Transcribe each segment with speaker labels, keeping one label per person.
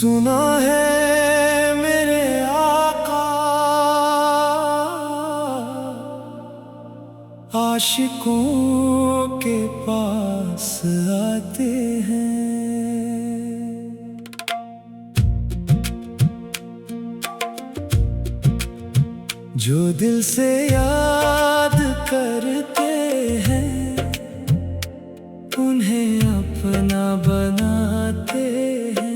Speaker 1: सुना है मेरे आका आशिकों के पास आते हैं। जो दिल से याद करते हैं उन्हें अपना बनाते हैं।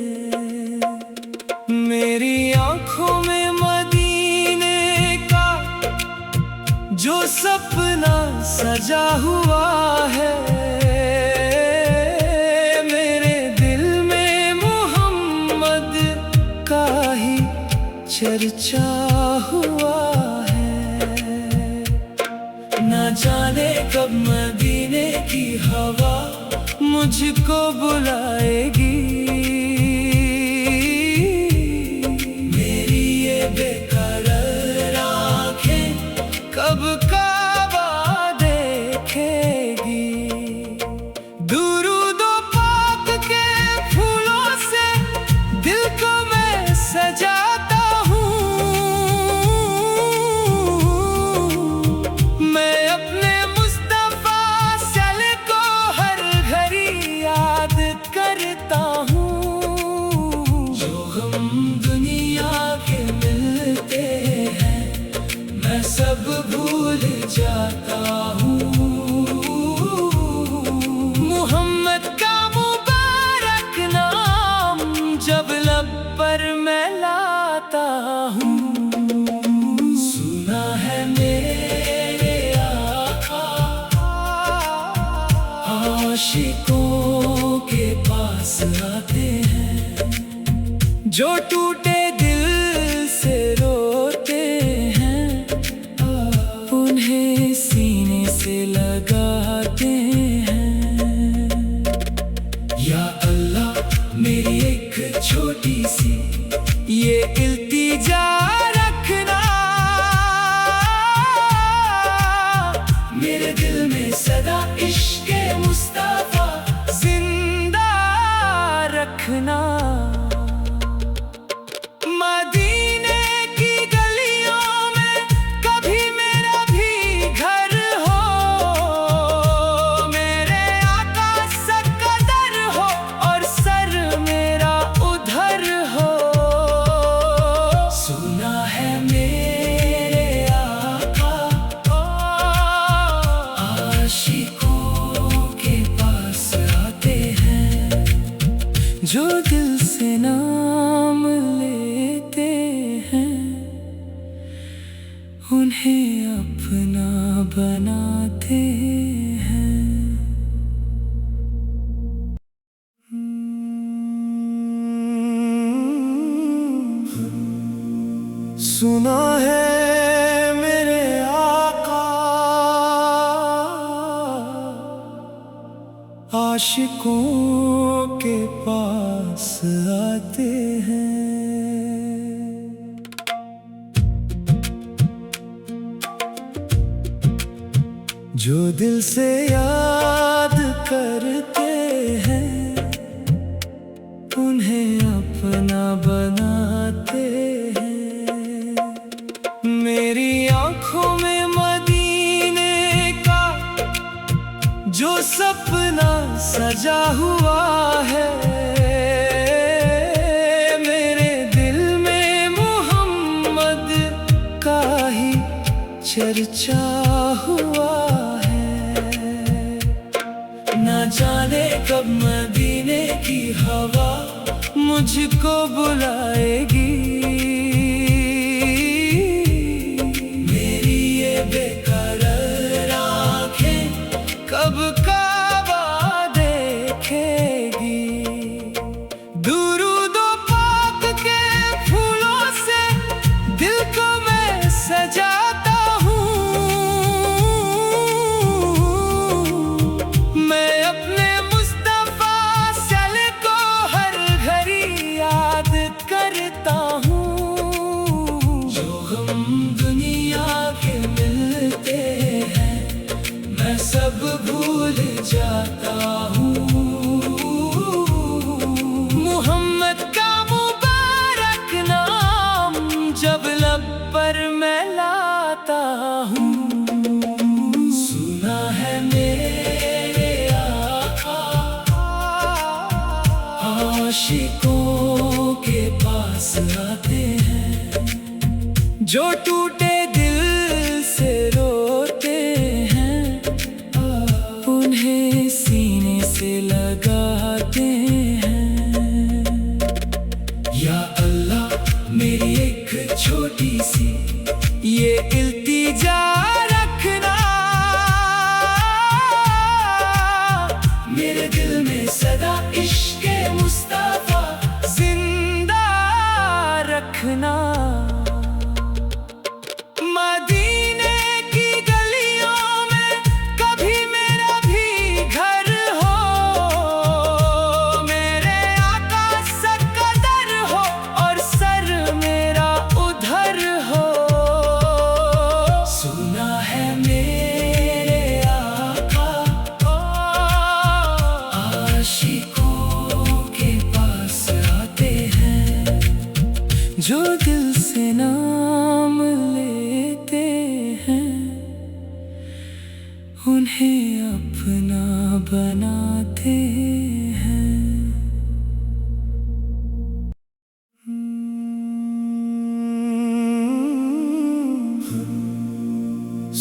Speaker 1: मेरी आंखों में मदीने का जो सपना सजा हुआ है, मेरे दिल में मोहम्मद का ही चर्चा हुआ है। ना जाने कब मदीने की हवा मुझको बुलाएगी। मेरी ये बेकरार आँखें कब काबा देखेगी। दुरूद पाक के फूलों से दिल को मैं सजाता हूँ। मैं अपने मुस्तफा सल्लल्लाहु को हर घड़ी याद करता हूँ। जो हम दुनिया के मिलते हैं मैं सब भूल जाता हूँ। मोहम्मद का मुबारक नाम जब लब पर मैं लाता हूँ। सुना है मेरे आका आशिकों के पास आते हैं। जो टूटे दिल से रोते हैं उन्हें सीने से लगाते हैं। या अल्लाह मेरी एक छोटी सी ये इल्तिजा रखना। मेरे दिल में सदा इश्क़े मुस्तफा जिंदा रखना। मदीने की गलियों में कभी मेरा भी घर हो। मेरे आका सा कदर हो और सर मेरा उधर हो। सुना है मेरे आका आशिकों के पास आते हैं। जो दिल से नाम लेते हैं उन्हें अपना बनाते हैं। सुना है मेरे आका आशिकों के पास आते हैं। जो दिल से याद करते हैं उन्हें अपना बनाते हैं। मेरी आंखों में मदीने का जो सपना सजा हुआ है, मेरे दिल में मोहम्मद का ही चर्चा हुआ है। ना जाने कब मदीने की हवा मुझको बुलाएगी। मेरी ये बेकरार आँखें कब काबा देखेगी। दुरूद पाक के फूलों से दिल को मैं सजाता हूँ। मैं अपने मुस्तफा सल्लल्लाहु को हर घड़ी याद करता हूँ। जो हम दुनिया के मिलते हैं मैं सब भूल जाता हूँ। मोहम्मद का मुबारक आशिकों के पास आते हैं, जो टूटे दिल से रोते हैं, उन्हें सीने से लगाते हैं। या अल्लाह मेरी एक छोटी सी ये इल्तिजा रखना, मेरे दिल में सदा इश्क़े मुस्तफ़ा जिंदा रखना। मदीने की गलियों में कभी मेरा भी घर हो, मेरे आका सकदर हो और सर मेरा उधर हो। सुना है मेरे आका आशिकों के पास आते हैं, जो दिल से नाम लेते हैं, उन्हें अपना बनाते हैं।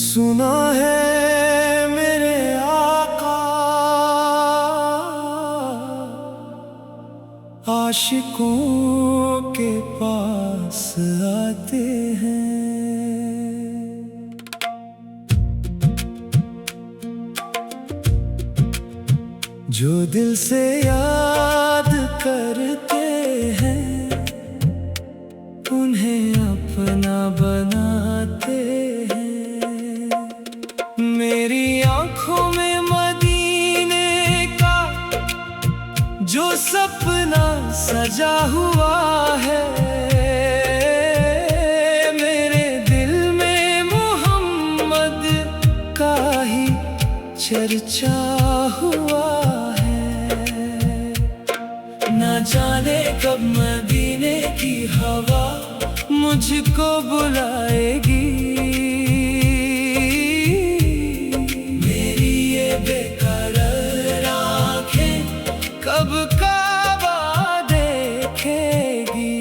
Speaker 1: सुना है मेरे आका आशिकों के पास आते हैं, जो दिल से याद करते हैं, उन्हें अपना बनाते हैं। मेरी आँखों में मदीने का जो सपना सजा हुआ है, मेरे दिल में मोहम्मद का ही चर्चा हुआ है। ना जाने कब मदीने की हवा मुझको बुलाएगी, मेरी ये बेकरार आँखें कब काबा देखेगी।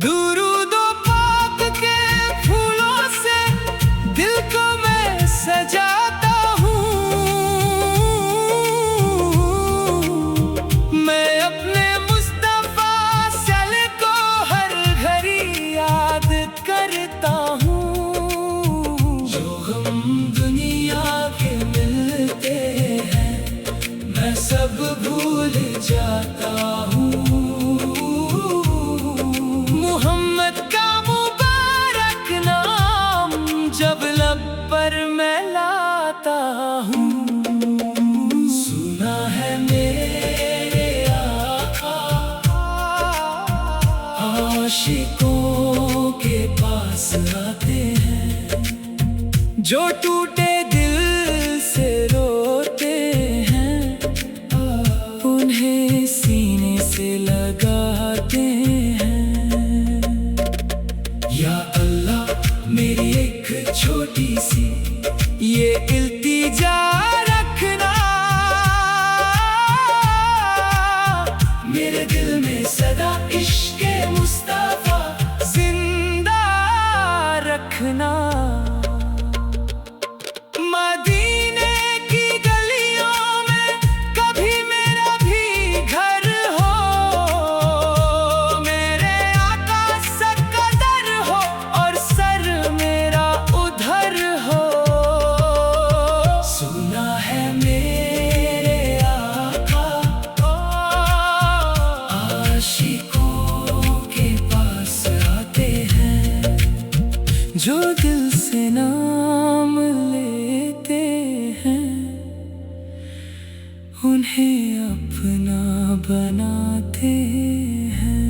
Speaker 1: दुरूद पाक के फूलों से दिल को मैं सजाता हूँ, मैं अपने मुस्तफा सल्लल्लाहु को हर घड़ी याद करता हूँ। जो हम दुनिया के मिलते हैं, मैं सब भूल जाता हूँ। मोहम्मद का मुबारक नाम जब लब पर मैं लाता हूँ। सुना है मेरे आका आशिकों के पास आते हैं, जो टूटे दिल से रोते हैं, उन्हें सीने से लगाते हैं। या अल्लाह मेरी एक छोटी सी ये इल्तिजा रखना, मेरे दिल में सदा इश्क़े मुस्तफ़ा जिंदा रखना। मदीने की गलियों में कभी मेरा भी घर हो, मेरे आका सकदर हो और सर मेरा उधर हो। सुना है मेरे आका आशिकों के पास आते हैं, जो दिल से नाम लेते हैं, उन्हें अपना बनाते हैं।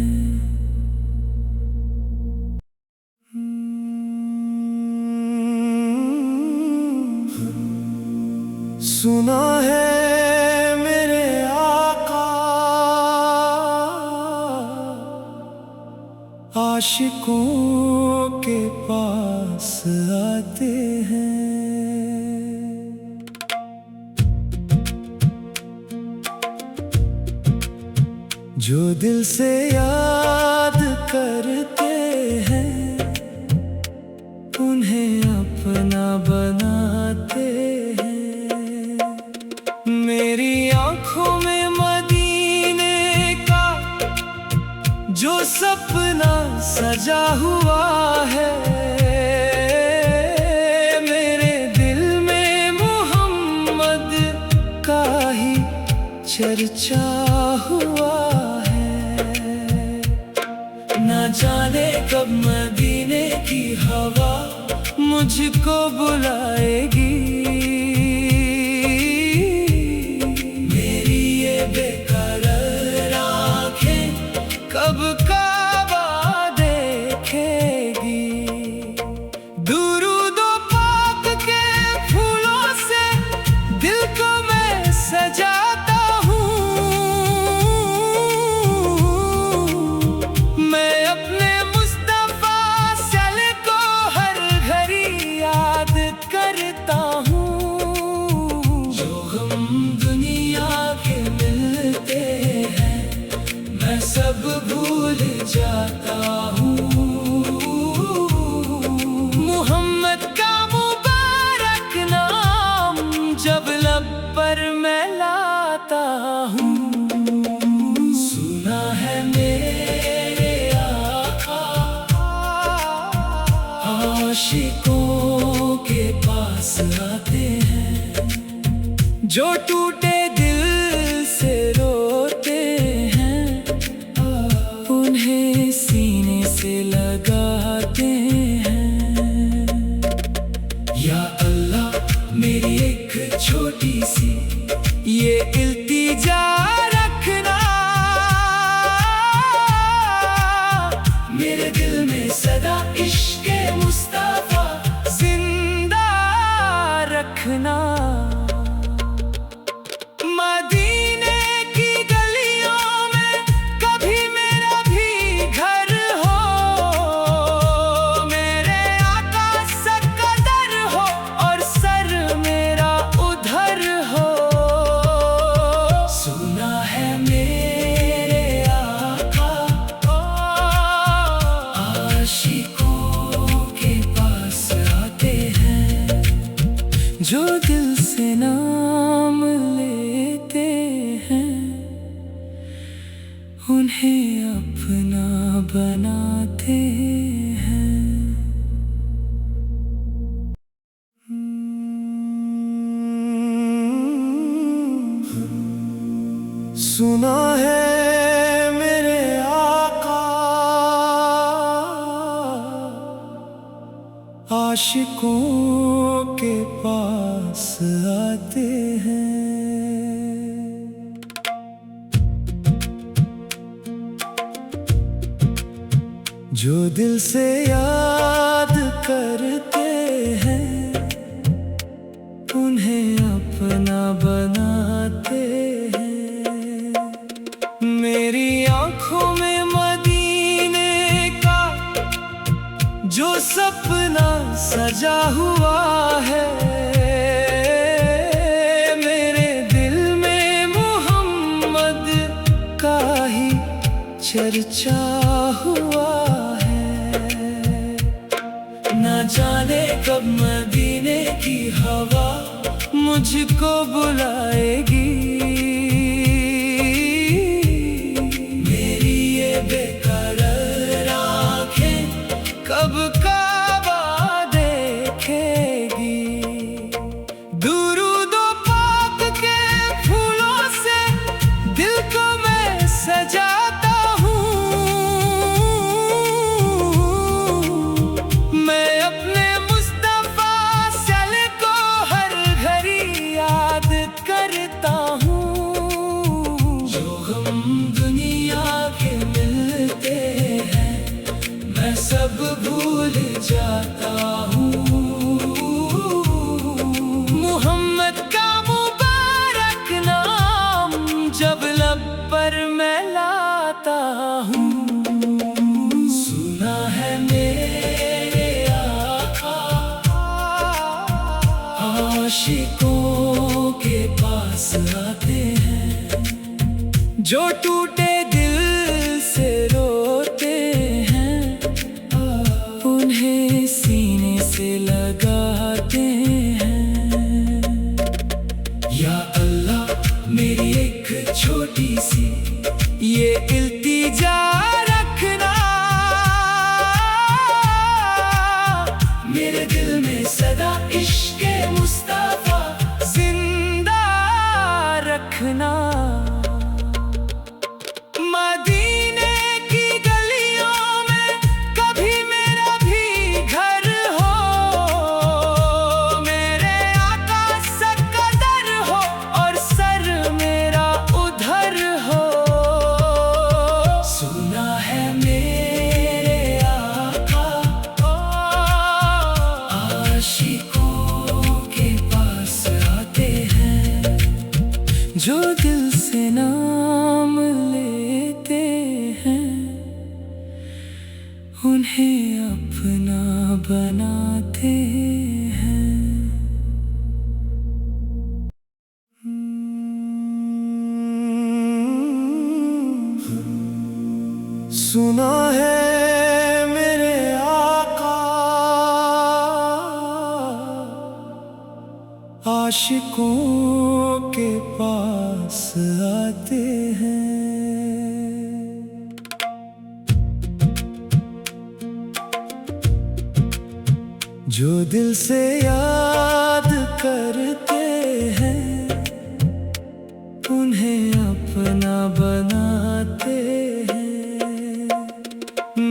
Speaker 1: सुना है मेरे आका आशिकों के पास आते हैं। जो दिल से याद करते हैं उन्हें अपना बनाते हैं। मेरी आंखों में मदीने का जो सपना सजा हुआ है, मेरे दिल में मोहम्मद का ही चर्चा हुआ है। ना जाने कब मदीने की हवा मुझको बुलाएगी, मेरी ये बेकरार आँखें कब काबा देखेगी। दुरूदो पाक के फूलों से दिल को मैं सजाता हूँ, मैं अपने मुस्तफा सल्लल्लाहु को हर घड़ी याद करता हूँ। जो हम दुनिया के मिलते हैं मैं सब भूल जाता हूँ। मोहम्मद का मुबारक नाम जब लब पर मैं लाता हूँ, सुना है मेरे आका आशिकों के पास आते हैं। जो टूटे दिल से रोते हैं उन्हें सीने से लगाते हैं। या अल्लाह मेरी एक छोटी सी ये इल्तिजा रखना, मेरे दिल में सदा इश्क़े मुस्तफा जिंदा रखना। मदीने की गलियों में कभी मेरा भी घर हो, मेरे आका सकदर हो और सर मेरा उधर हो। सुना है मेरे आका आशिकों के पास आते हैं। जो दिल से नाम लेते हैं उन्हें अपना बनाते हैं। सुना है मेरे आका आशिकों के पास आते हैं। जो दिल से याद करते हैं उन्हें अपना बनाते हैं। मेरी आंखों में मदीने का जो सपना सजा हुआ है, मेरे दिल में मोहम्मद का ही चर्चा हुआ है। ना जाने कब मदीने की हवा मुझको बुलाएगी, मेरी ये बेकरार आँखें कब काबा देखेगी। दुरूदो पाक के फूलों से दिल को मैं सजाता हूँ, मैं अपने मुस्तफा सल्लल्लाहु को हर घड़ी याद करता हूँ। जो हम दुनिया के मिलते हैं मैं सब भूल जाता हूँ। मोहम्मद का मुबारक नाम जब लब पर मैं लाता हूँ, सुना है मेरे आका आशिकों के पास आते हैं। जो टूटे दिल मेरी एक छोटी सी ये इल्तिजा रखना, मेरे दिल में सदा इश्क़े मुस्तफ़ा जिंदा रखना। मदीने की गलियों में कभी मेरा भी घर हो, मेरे आका सकदर हो और सर मेरा उधर हो। सुना है मेरे आका आशिकों के पास आते हैं, जो दिल से नाम लेते हैं, उन्हें अपना बनाते हैं। सुना है मेरे आका आशिकों के पास आते हैं, जो दिल से याद करते हैं, उन्हें अपना बनाते हैं।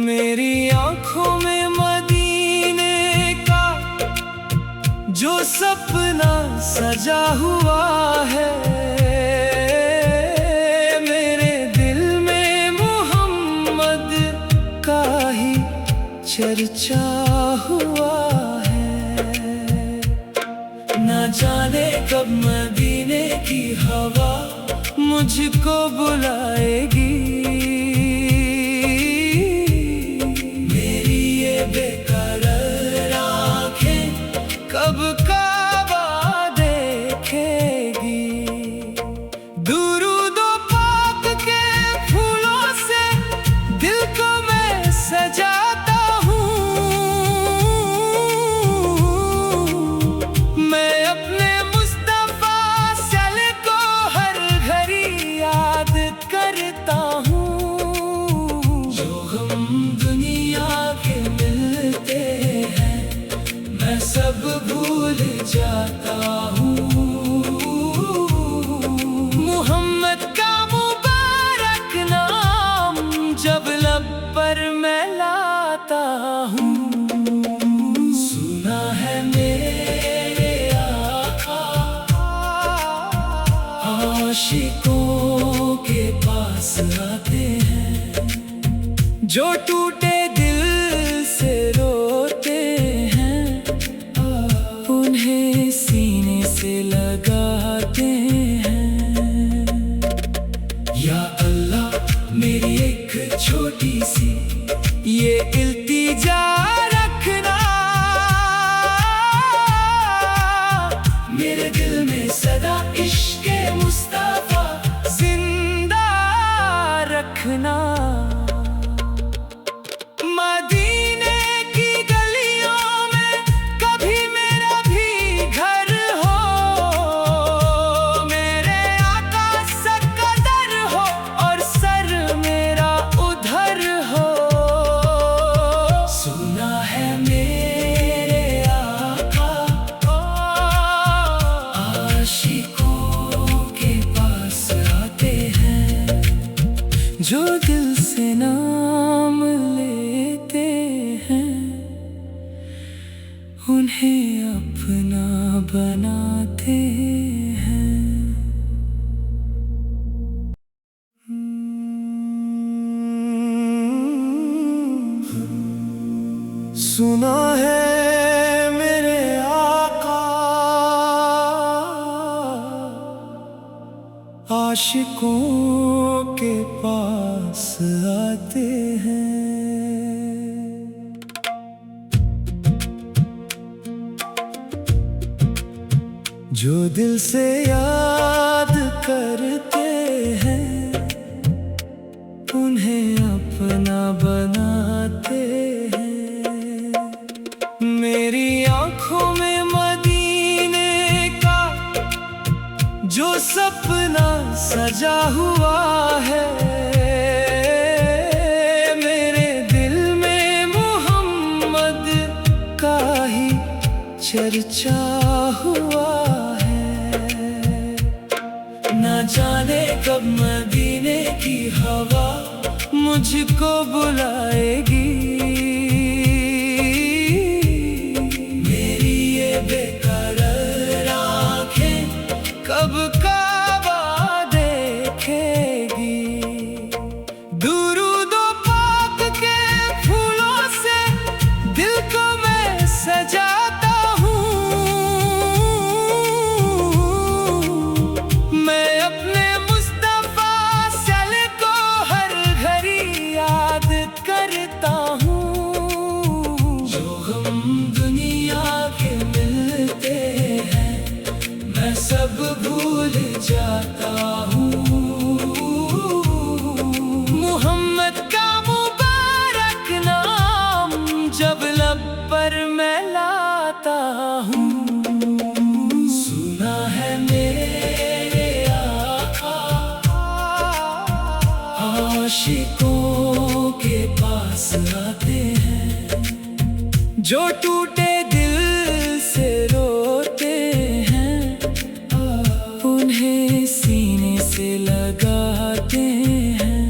Speaker 1: मेरी आँखों में मदीने का जो सपना सजा हुआ है, मेरे दिल में मोहम्मद का ही चर्चा हुआ है। ना जाने कब मदीने की हवा मुझको बुलाएगी, मेरी ये बेकरार आँखें कब काबा देखेगी। दुरूदो पाक के फूलों से दिल को मैं सजाता हूँ, मैं अपने मुस्तफ़ा सल्लल्लाहु को हर घड़ी याद करता हूँ। जो हम दुनिया के मिलते हैं, मैं सब भूल जाता हूँ। मोहम्मद का मुबारक नाम जब लब पर मैं लाता हूँ, सुना है मेरे आका आशिकों के पास आते हैं, जो टूटे दिल से रोते हैं, उन्हें सीने से लगाते हैं। या अल्लाह मेरी एक छोटी सी ये इल्तिजा रखना, मेरे दिल में सदा इश्क़े मुस्तफ़ा जिंदा रखना। मदीने की गलियों में कभी मेरा भी घर हो, मेरे आका सकदर हो और सर मेरा उधर हो। सुना है मेरे आका आशिकों के पास आते हैं, जो दिल से नाम लेते हैं, उन्हें अपना बनाते हैं। सुना है मेरे आका आशिकों के पास आते हैं, जो दिल से याद करते हैं, उन्हें अपना बनाते हैं। मेरी आँखों में मदीने का जो सपना सजा हुआ है मेरे दिल में मोहम्मद का ही चर्चा हुआ है। ना जाने कब मदीने की हवा मुझको बुलाएगी, मेरी ये बेकरार आँखें कब काबा देखेगी। दुरूद पाक के फूलों से दिल को मैं सजाता हूँ, मैं अपने मुस्तफा सल्लल्लाहु को हर घड़ी याद करता हूँ। जो हम दुनिया के मिलते हैं मैं सब भूल जाता हूँ। मोहम्मद का मुबारक नाम जब लब पर मैं लाता हूँ, सुना है मेरे आका आशिकों के पास आते हैं, जो टूटे दिल से रोते हैं उन्हें सीने से लगाते हैं।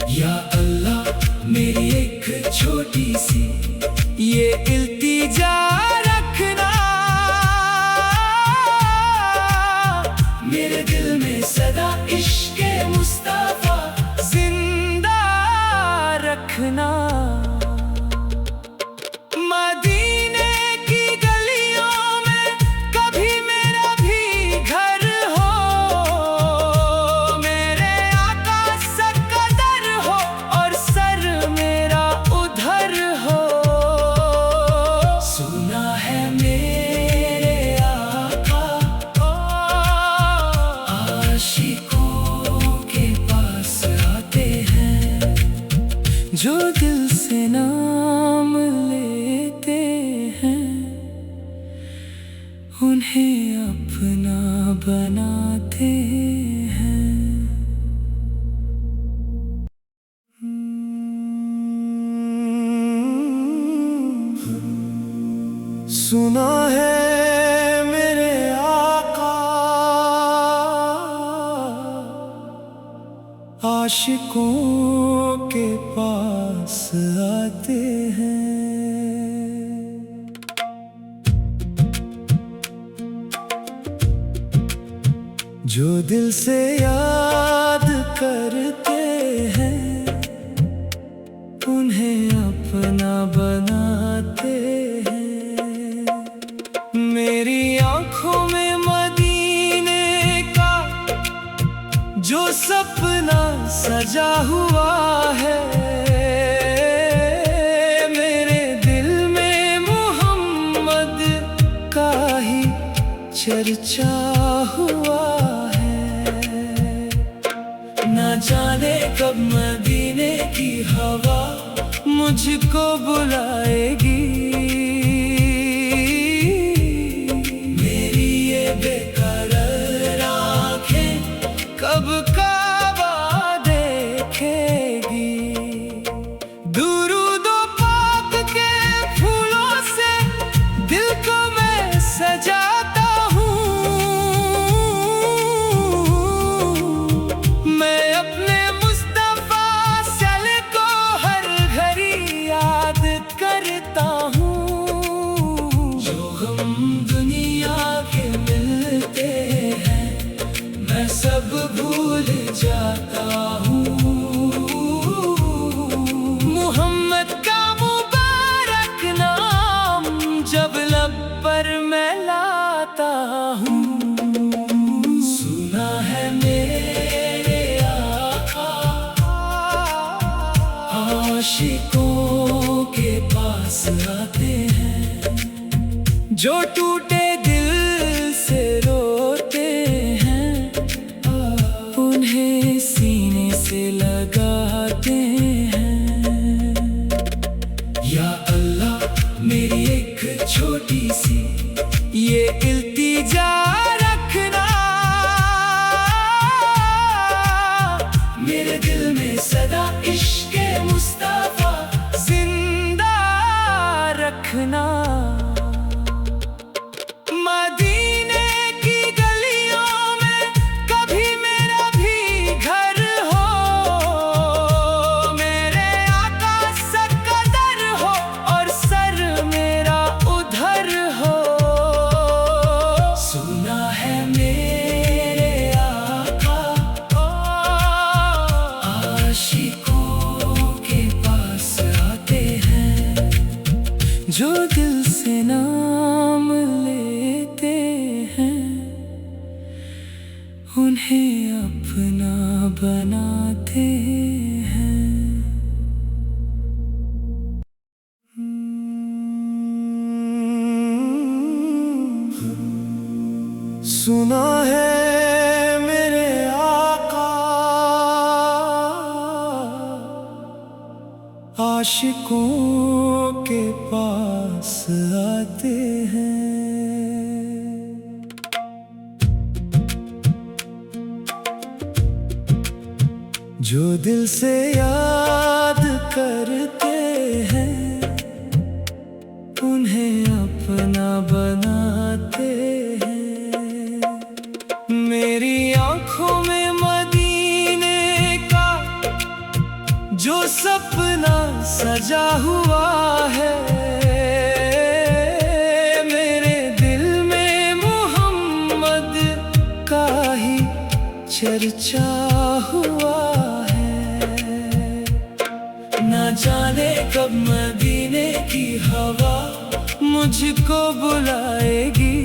Speaker 1: या अल्लाह मेरी एक छोटी सी ये इल्तिजा रखना, मेरे दिल में सदा इश्क़े मुस्तफा जिंदा रखना। मदीने की गलियों में कभी मेरा भी घर हो, मेरे आका सकदर हो और सर मेरा उधर हो। सुना है मेरे आका आशिकों के पास आते हैं, जो दिल से नाम लेते हैं उन्हें अपना बनाते हैं। सुना है मेरे आका आशिकों के पास आते हैं, जो दिल से याद करते हैं उन्हें अपना बनाते हैं। मेरी आँखों में मदीने का जो सपना सजा हुआ है मेरे दिल में मोहम्मद का ही चर्चा हुआ है। ना जाने कब मदीने की हवा मुझको बुलाएगी, मेरी ये बेकरार आँखें कब काबा देखेगी। दुरूद पाक के फूलों से दिल को मैं सजाता हूँ, मैं अपने मुस्तफा सल्लल्लाहु को हर घड़ी याद करता हूँ। जो हम दुनिया के मिलते हैं मैं सब भूल जाता हूँ। मोहम्मद का मुबारक नाम जब लब पर मैं लाता हूँ, सुना है मेरे आका आशिकों के पास आते हैं, जो टूटे दिल से रोते हैं उन्हें सीने से लगाते हैं। या अल्लाह मेरी एक छोटी सी ये इल्तिजा रख है मेरे आका, आशिकों के पास आते हैं। जो दिल से नाम लेते हैं, उन्हें अपना बनाते हैं। सुना है मेरे आका, आशिकों के पास आते हैं। जो दिल से याद करते हैं, उन्हें अपना बनाते हैं। मेरी आंखों में मदीने का जो सपना सजा हुआ है, मेरे दिल में मोहम्मद का ही चर्चा हुआ है। ना जाने कब मदीने की हवा मुझको बुलाएगी,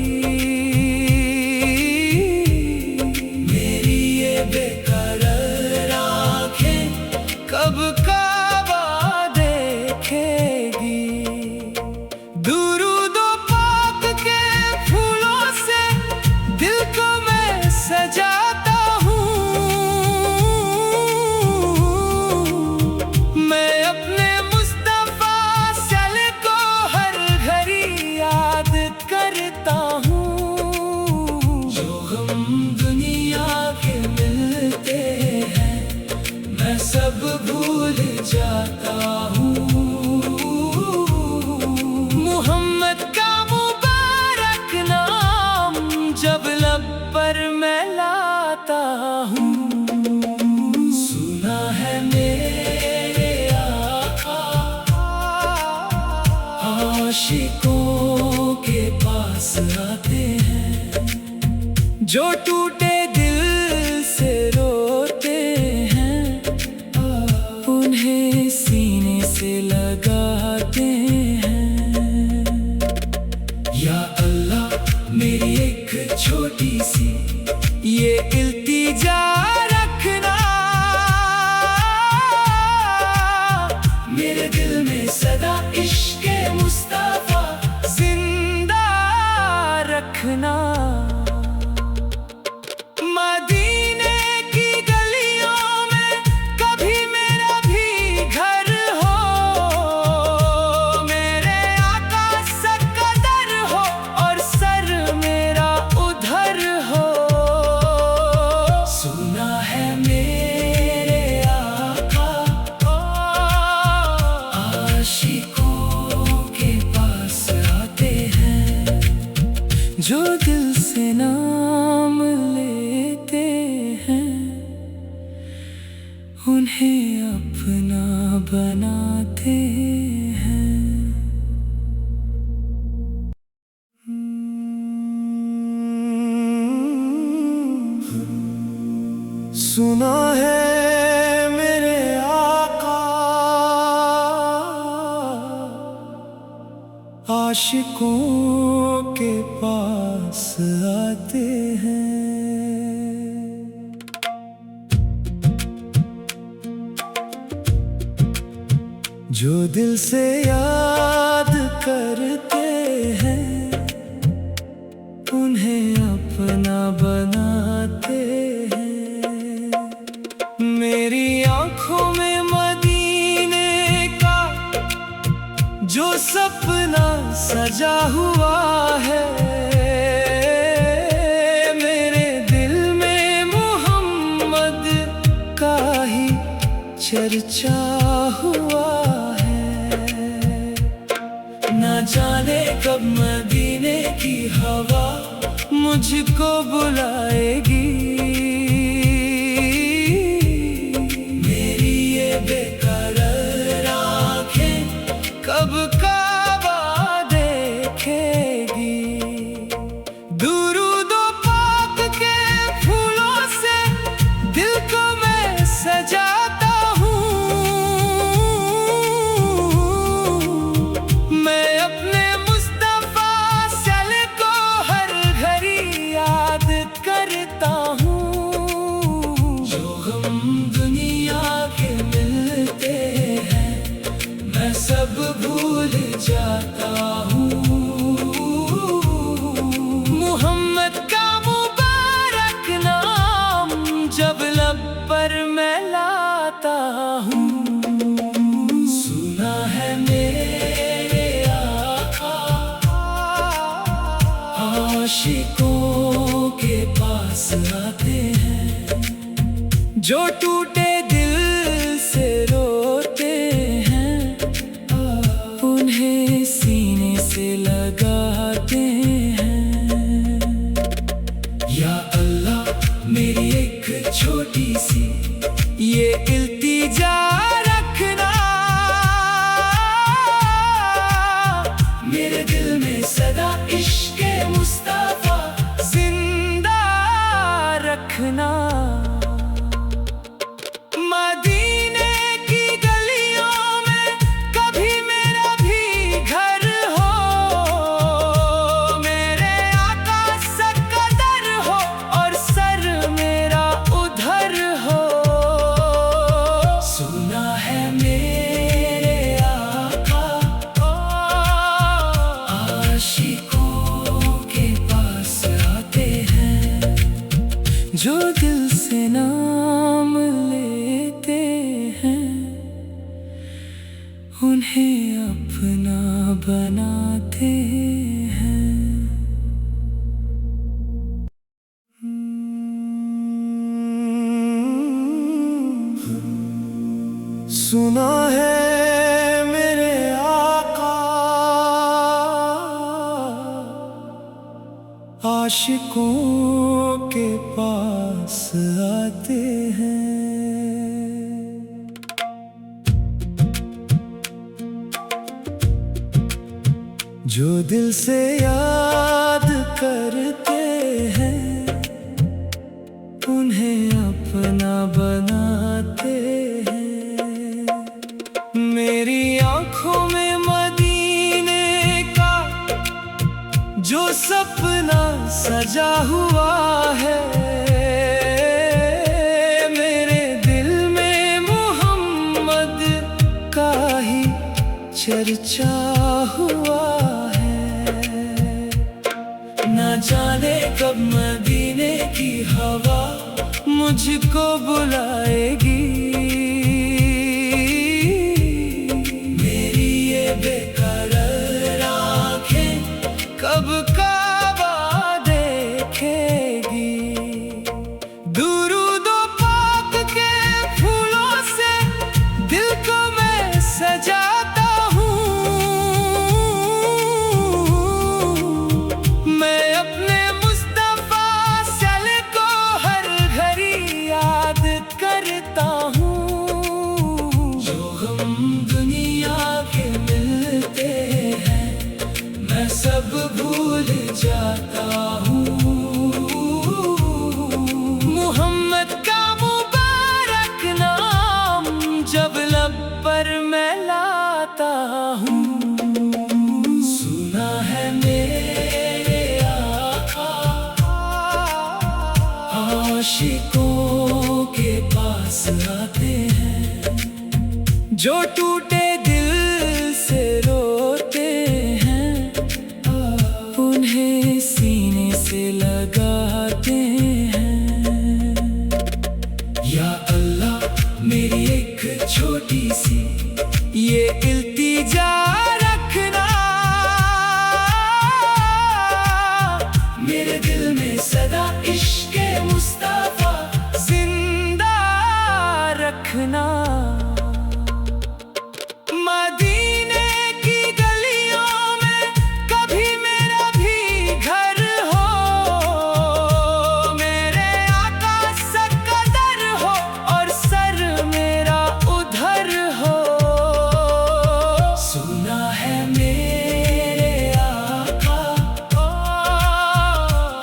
Speaker 1: मेरी ये बेकरार आँखें कब काबा देखेगी। दुरूद पाक के फूलों से दिल को मैं सजाता हूँ, मैं अपने मुस्तफा सल्लल्लाहु को हर घड़ी याद करता हूँ। जो हम दुनिया के मिलते हैं, मैं सब भूल जाता हूँ। मोहम्मद का मुबारक नाम जब लब पर मैं लाता हूँ। सुना है मेरे आका, आशिकों के पास आते हैं। जो टूटे दिल से रोते हैं, उन्हें सीने से लगाते हैं। या अल्लाह मेरी एक छोटी सी ये इल्तिजा रखना, मेरे दिल में सदा इश्क़ मुस्तफा जिंदा रखना। मदीने की गलियों में कभी मेरा भी घर हो, मेरे आका सा कदर हो और सर मेरा उधर हो। सुना है मेरे आका, आशिकों के पास आते हैं। जो दिल से नाम लेते हैं, उन्हें अपना बनाते हैं। सुना है मेरे आका, आशिकों के पास आते हैं। जो दिल से याद करते हैं, उन्हें अपना बनाते हैं। मेरी आंखों में मदीने का जो सपना सजा हुआ है, मेरे दिल में मोहम्मद का ही चर्चा हुआ है। ना जाने कब मदीने की हवा मुझको बुलाएगी, मेरी ये बेकरार आँखें कब काबा देखेगी। दुरूद पाक जाता हूँ। मोहम्मद का मुबारक नाम जब लब पर मैं लाता हूँ। सुना है मेरे आका आशिकों के पास आते हैं, जो टूटे दिल से रोते हैं, उन्हें सीने से लगाते हैं। या अल्लाह मेरी एक छोटी सी ये इल्तिजा रखना, मेरे दिल में सदा इश्क़े मुस्तफ़ा जिंदा रखना। मदीने की गलियों में कभी मेरा भी घर हो, मेरे आका सकदर हो और सर मेरा उधर हो। सुना है मेरे आका आशिकों के पास आते हैं, जो दिल से नाम लेते हैं, उन्हें अपना बनाते हैं। सुना है मेरे आका आशिकों के पास आते हैं, जो दिल से याद करते हैं, उन्हें अपना बनाते हैं। मेरी आँखों में मदीने का जो सपना सजा हुआ है, मेरे दिल में मोहम्मद का ही चर्चा हुआ है। ना जाने कब मदीने की हवा मुझको बुलाएगी, मेरी ये बेकरार आँखें कब काबा देखेगी। दुरूदो पाक के फूलों से दिल को मैं सजाता हूँ, मैं अपने मुस्तफा सल को हर घड़ी याद करता हूँ। जो हम दुनिया के मिलते हैं, मैं सब भूल जाता हूँ। मोहम्मद का मुबारक नाम जब लब पर मैं लाता हूँ। सुना है मेरे आका आशिकों के पास आते हैं, जो टूटे दिल से रोते हैं, उन्हें सीने से लगाते हैं। या अल्लाह मेरी एक छोटी सी ये इल्तिजा रखना, मेरे दिल में सदा इश्क़े मुस्तफ़ा जिंदा रखना। मदीने की गलियों में कभी मेरा भी घर हो, मेरे आका सकदर हो और सर मेरा उधर हो। सुना है मेरे आका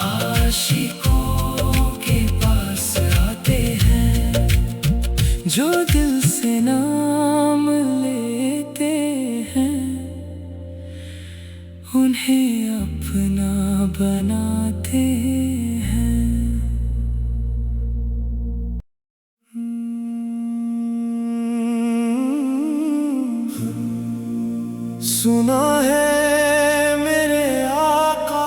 Speaker 1: आशिकों के पास आते हैं, जो दिल से नाम लेते हैं, उन्हें अपना बनाते हैं। सुना है मेरे आका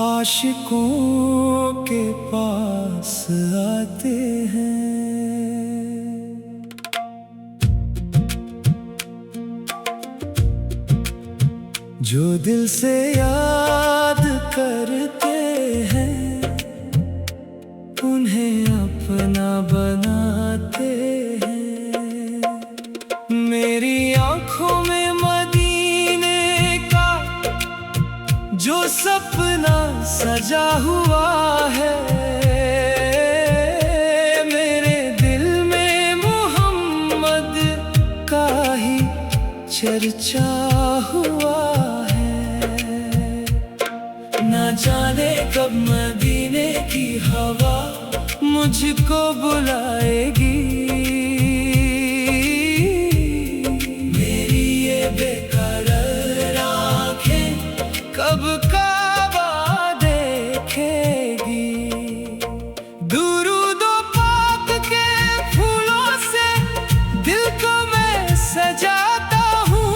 Speaker 1: आशिकों के पास आते हैं। जो दिल से याद करते हैं उन्हें अपना बनाते हैं। मेरी आंखों में मदीने का जो सपना सजा हुआ है, मेरे दिल में मोहम्मद का ही चर्चा हुआ है। ना जाने कब मदीने की हवा मुझको बुलाएगी, मेरी ये बेकरार आँखें कब काबा देखेगी। दुरूद पाक के फूलों से दिल को मैं सजाता हूँ।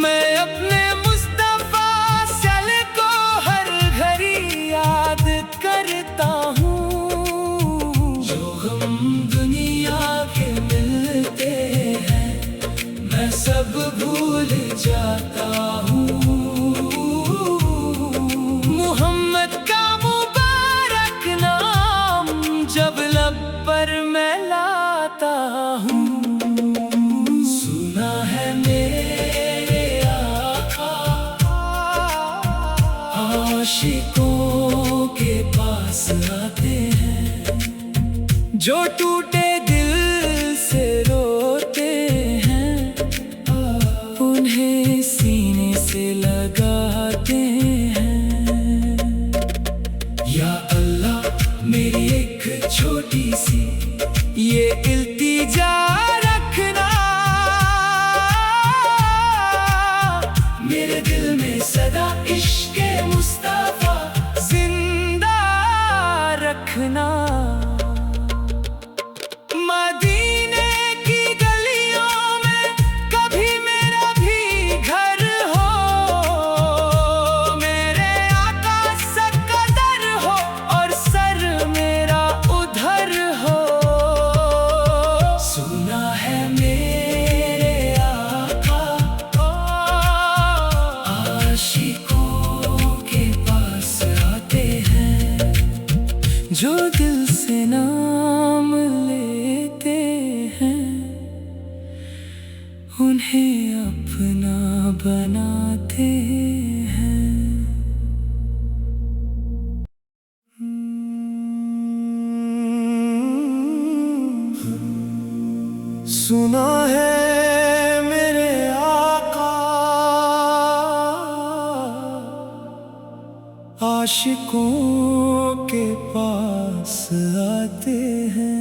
Speaker 1: मैं अपने मुस्तफा सल्लल्लाहु को हर घड़ी याद करता हूँ। जो हम दुनिया के मिलते हैं मैं सब भूल जाता हूँ। मोहम्मद का मुबारक नाम जब लब पर मैं लाता हूँ। सुना है मेरे आका आशिकों के पास आते हैं। जो टूटे दिल से रोते हैं उन्हें सीने से लगाते हैं। या अल्लाह मेरी एक छोटी सी ये इल्तिजा रखना, मेरे दिल में सदा इश्क़े मुस्तफा जिंदा रखना। मदीने की गलियों में कभी मेरा भी घर हो, मेरे आका सकदर हो और सर मेरा उधर हो। सुना है मेरे आका आशिकों के पास आते हैं। जो दिल से नाम लेते हैं उन्हें अपना बनाते हैं। सुना है मेरे आका आशिकों के पास आते हैं।